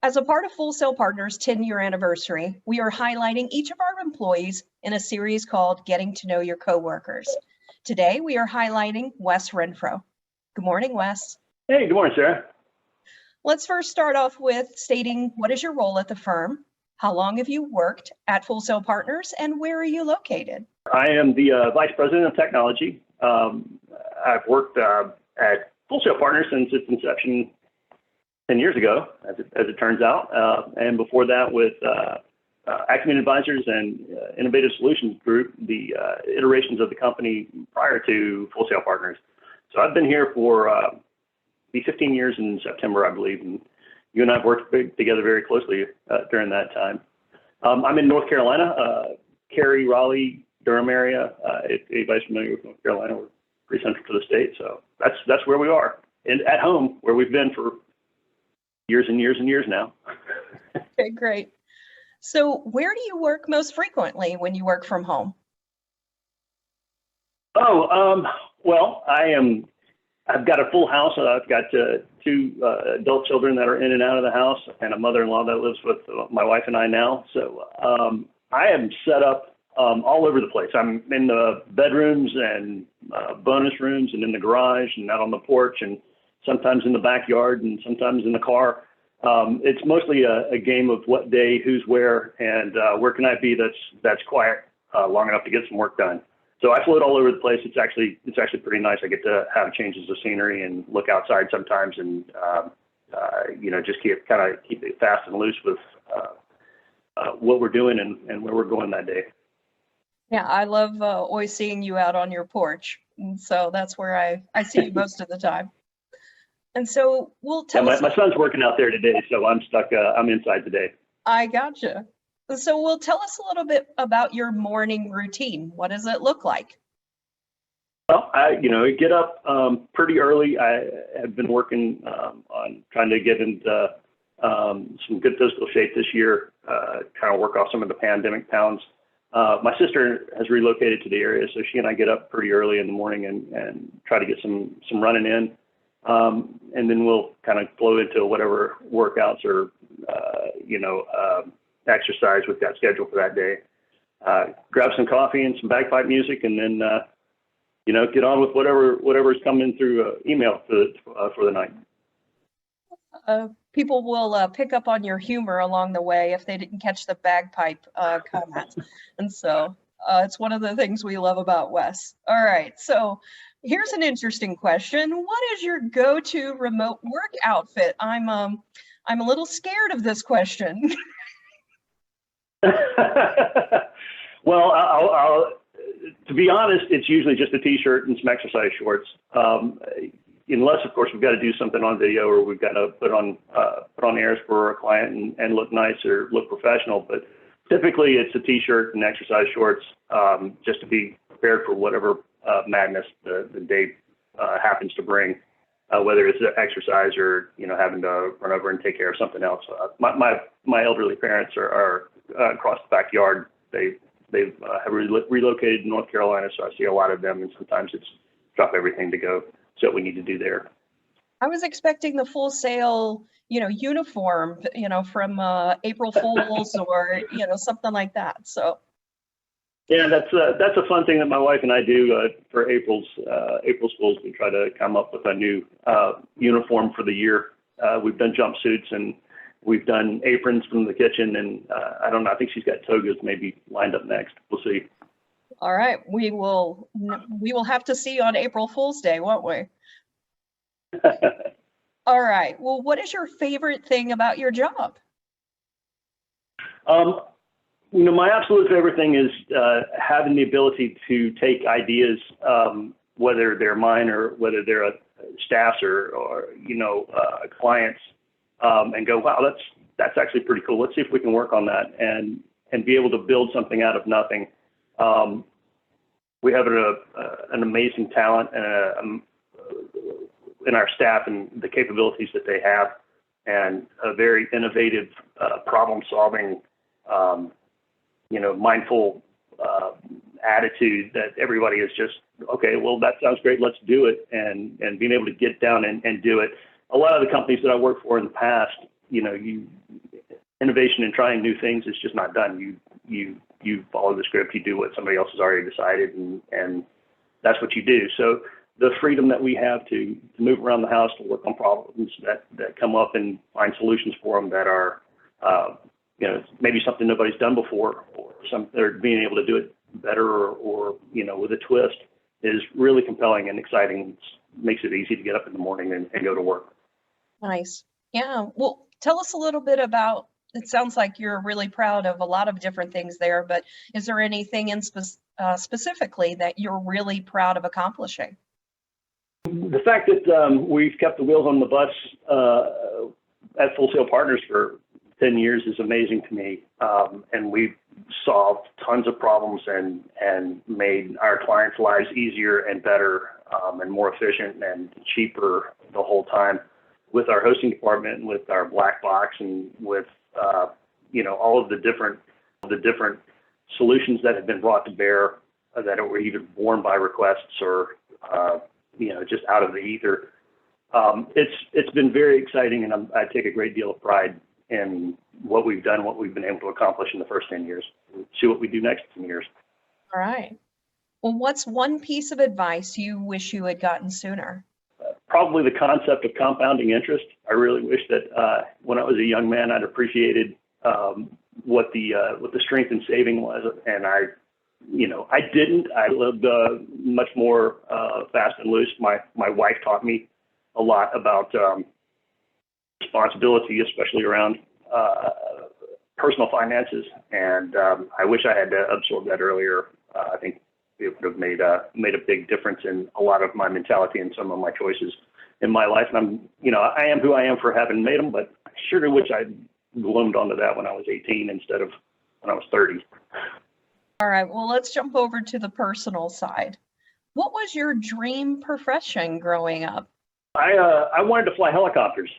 As a part of Full Sail Partners' 10-year anniversary, we are highlighting each of our employees in a series called Getting to Know Your Coworkers. Today, we are highlighting Wes Renfroe. Good morning, Wes. Hey, good morning, Sarah. Let's first start off with stating what is your role at the firm? How long have you worked at Full Sail Partners, and where are you located? I am the Vice President of Technology. I've worked at Full Sail Partners since its inception 10 years ago, as it turns out. And before that with Acumen Advisors and Innovative Solutions Group, the iterations of the company prior to Full Sail Partners. So I've been here for 15 years in September, I believe, and you and I have worked together very closely during that time. I'm in North Carolina, Cary, Raleigh, Durham area. If anybody's familiar with North Carolina, we're pretty central to the state, so that's where we are, and at home, where we've been for years and years and years now. Okay, great. So where do you work most frequently when you work from home? Well, I've got a full house. I've got two adult children that are in and out of the house, and a mother-in-law that lives with my wife and I now. So I am set up all over the place. I'm in the bedrooms and bonus rooms and in the garage and out on the porch and sometimes in the backyard and sometimes in the car. It's mostly a game of what day, who's where, and where can I be that's quiet long enough to get some work done. So I float all over the place. It's actually pretty nice. I get to have changes of scenery and look outside sometimes, and just keep it fast and loose with what we're doing and where we're going that day. Yeah, I love always seeing you out on your porch, and so that's where I see you most of the time. And so we'll tell us. My son's working out there today, so I'm stuck. I'm inside today. I gotcha. So we'll tell us a little bit about your morning routine. What does it look like? Well, I get up pretty early. I have been working on trying to get into some good physical shape this year, kind of work off some of the pandemic pounds. My sister has relocated to the area, so she and I get up pretty early in the morning and try to get some running in. And then we'll kind of flow into whatever workouts or, exercise we've got scheduled for that day. Grab some coffee and some bagpipe music, and then, get on with whatever's coming through email for the night. People will pick up on your humor along the way if they didn't catch the bagpipe comments. And so it's one of the things we love about Wes. All right, so here's an interesting question. What is your go-to remote work outfit? I'm a little scared of this question. Well, I'll to be honest, it's usually just a t-shirt and some exercise shorts. Unless, of course, we've got to do something on video or we've got to put on airs for a client and look nice or look professional. But typically, it's a t-shirt and exercise shorts, just to be prepared for whatever madness the day happens to bring, whether it's exercise or having to run over and take care of something else. My elderly parents are across the backyard. They've relocated to North Carolina, so I see a lot of them, and sometimes it's drop everything to go. So what we need to do there. I was expecting the Full Sail, uniform, from April Fools or something like that. So. Yeah, that's a fun thing that my wife and I do for April's Fools. We try to come up with a new uniform for the year. We've done jumpsuits and we've done aprons from the kitchen, and I don't know. I think she's got togas maybe lined up next. We'll see. All right, we will have to see on April Fool's Day, won't we? All right. Well, what is your favorite thing about your job? My absolute favorite thing is having the ability to take ideas, whether they're mine or whether they're a staff's or clients, and go, wow, that's actually pretty cool. Let's see if we can work on that and be able to build something out of nothing. We have an amazing talent in our staff and the capabilities that they have, and a very innovative, problem-solving, mindful attitude that everybody is just, okay, well, that sounds great, let's do it, and being able to get down and do it. A lot of the companies that I worked for in the past, innovation and trying new things is just not done. You follow the script, you do what somebody else has already decided, and that's what you do. So the freedom that we have to move around the house, to work on problems that come up and find solutions for them that are, maybe something nobody's done before, or they're being able to do it better or with a twist, is really compelling and exciting. It makes it easy to get up in the morning and go to work. Nice. Yeah. Well, tell us a little bit about, it sounds like you're really proud of a lot of different things there, but is there anything in specifically that you're really proud of accomplishing? The fact that we've kept the wheels on the bus at Full Sail Partners for 10 years is amazing to me. And we've solved tons of problems and made our clients' lives easier and better and more efficient and cheaper the whole time with our hosting department and with our black box and with, all of the different solutions that have been brought to bear that were either born by requests or, just out of the ether. It's been very exciting, and I take a great deal of pride in what we've done, what we've been able to accomplish in the first 10 years. We'll see what we do next 10 years. All right. Well, what's one piece of advice you wish you had gotten sooner? Probably the concept of compounding interest. I really wish that when I was a young man, I'd appreciated what the strength in saving was, and I didn't. I lived much more fast and loose. My wife taught me a lot about responsibility, especially around personal finances, and I wish I had absorbed that earlier. I think it would have made a big difference in a lot of my mentality and some of my choices in my life. And I am who I am for having made them, but I sure wish I'd glommed onto that when I was 18 instead of when I was 30. All right, well, let's jump over to the personal side. What was your dream profession growing up? I wanted to fly helicopters,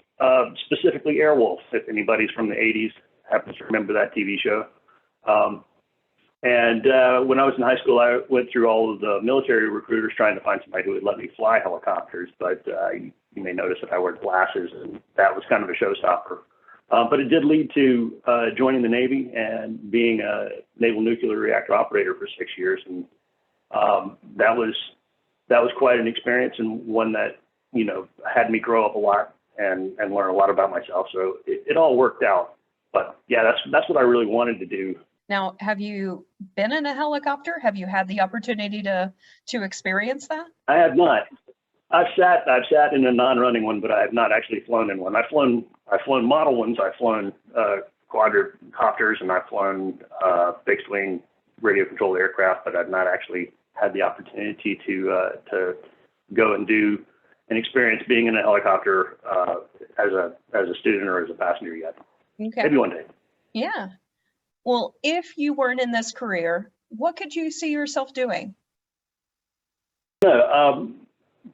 specifically Airwolf, if anybody's from the 80s happens to remember that TV show. And when I was in high school, I went through all of the military recruiters trying to find somebody who would let me fly helicopters. But you may notice that I wear glasses, and that was kind of a showstopper. But it did lead to joining the Navy and being a naval nuclear reactor operator for 6 years. And that was quite an experience, and one that, had me grow up a lot and learn a lot about myself. So it all worked out. But yeah, that's what I really wanted to do. Now, have you been in a helicopter? Have you had the opportunity to experience that? I have not. I've sat in a non-running one, but I have not actually flown in one. I've flown model ones. I've flown quadricopters, and I've flown fixed wing radio controlled aircraft, but I've not actually had the opportunity to go and do an experience being in a helicopter as a student or as a passenger yet. Okay. Maybe one day. Yeah. Well, if you weren't in this career, what could you see yourself doing?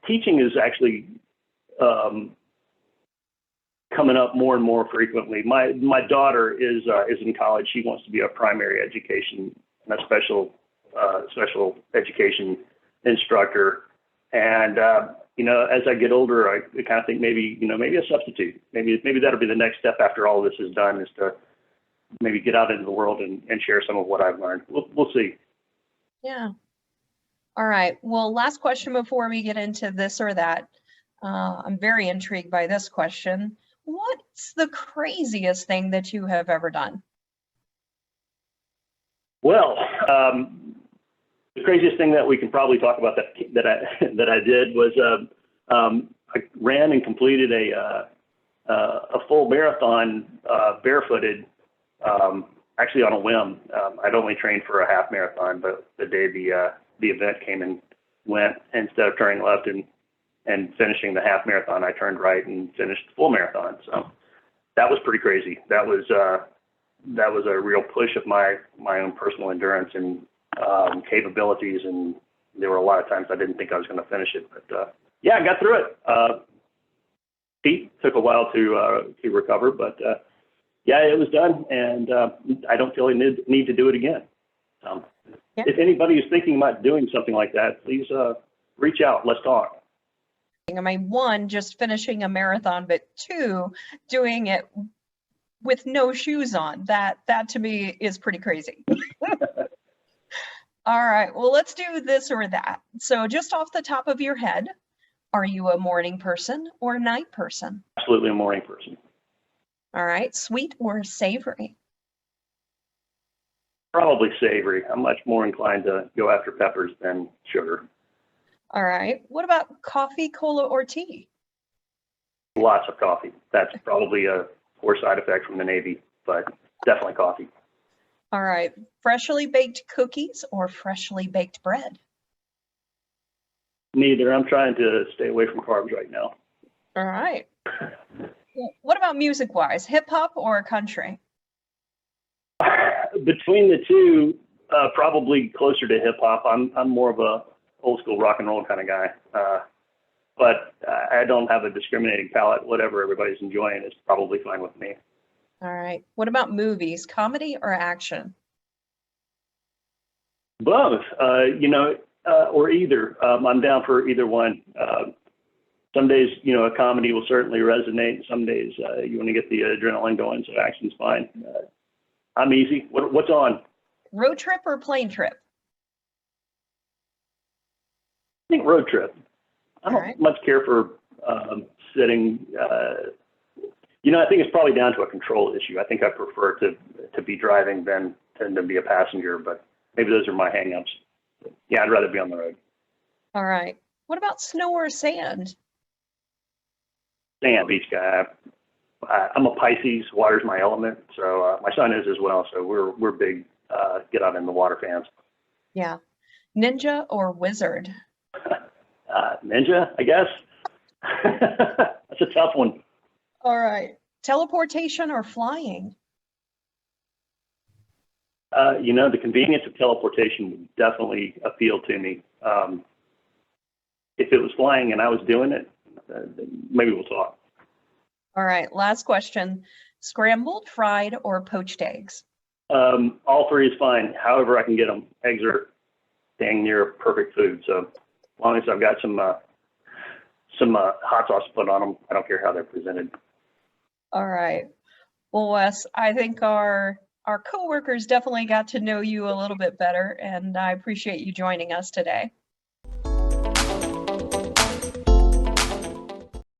Teaching is actually coming up more and more frequently. My daughter is in college. She wants to be a primary education and a special education instructor. And as I get older, I kind of think maybe a substitute. Maybe that'll be the next step after all this is done, is to maybe get out into the world and share some of what I've learned. We'll see. Yeah. All right. Well, last question before we get into this or that. I'm very intrigued by this question. What's the craziest thing that you have ever done? Well, the craziest thing that we can probably talk about that I did was I ran and completed a full marathon barefooted. Actually on a whim. I'd only trained for a half marathon, but the day the event came and went, instead of turning left and finishing the half marathon, I turned right and finished the full marathon. So that was pretty crazy. That was a real push of my own personal endurance and capabilities, and there were a lot of times I didn't think I was going to finish it, but yeah, I got through it. Feet took a while to recover, but yeah, it was done, and I don't feel I need to do it again. Yeah. If anybody is thinking about doing something like that, please reach out. Let's talk. I mean, one, just finishing a marathon, but two, doing it with no shoes on. That to me is pretty crazy. All right, well, let's do this or that. So just off the top of your head, are you a morning person or a night person? Absolutely a morning person. All right, sweet or savory? Probably savory. I'm much more inclined to go after peppers than sugar. All right, what about coffee, cola, or tea? Lots of coffee. That's probably a poor side effect from the Navy, but definitely coffee. All right, freshly baked cookies or freshly baked bread? Neither. I'm trying to stay away from carbs right now. All right. What about music-wise, hip hop or country? Between the two, probably closer to hip hop. I'm more of a old school rock and roll kind of guy. But I don't have a discriminating palate. Whatever everybody's enjoying is probably fine with me. All right. What about movies, comedy or action? Both, or either. I'm down for either one. Some days, a comedy will certainly resonate. Some days you want to get the adrenaline going, so action's fine. I'm easy. What's on? Road trip or plane trip? I think road trip. I don't much care for sitting. I think it's probably down to a control issue. I think I prefer to be driving than to be a passenger, but maybe those are my hangups. Yeah, I'd rather be on the road. All right. What about snow or sand? Sand, beach guy. I'm a Pisces. Water's my element, so my son is as well. So we're big get out in the water fans. Yeah. Ninja or wizard? Ninja, I guess. That's a tough one. All right. Teleportation or flying? The convenience of teleportation would definitely appeal to me. If it was flying and I was doing it, maybe we'll talk. All right. Last question. Scrambled, fried, or poached eggs? All three is fine. However I can get them. Eggs are dang near perfect food. So as long as I've got some hot sauce to put on them, I don't care how they're presented. All right. Well, Wes, I think our coworkers definitely got to know you a little bit better, and I appreciate you joining us today.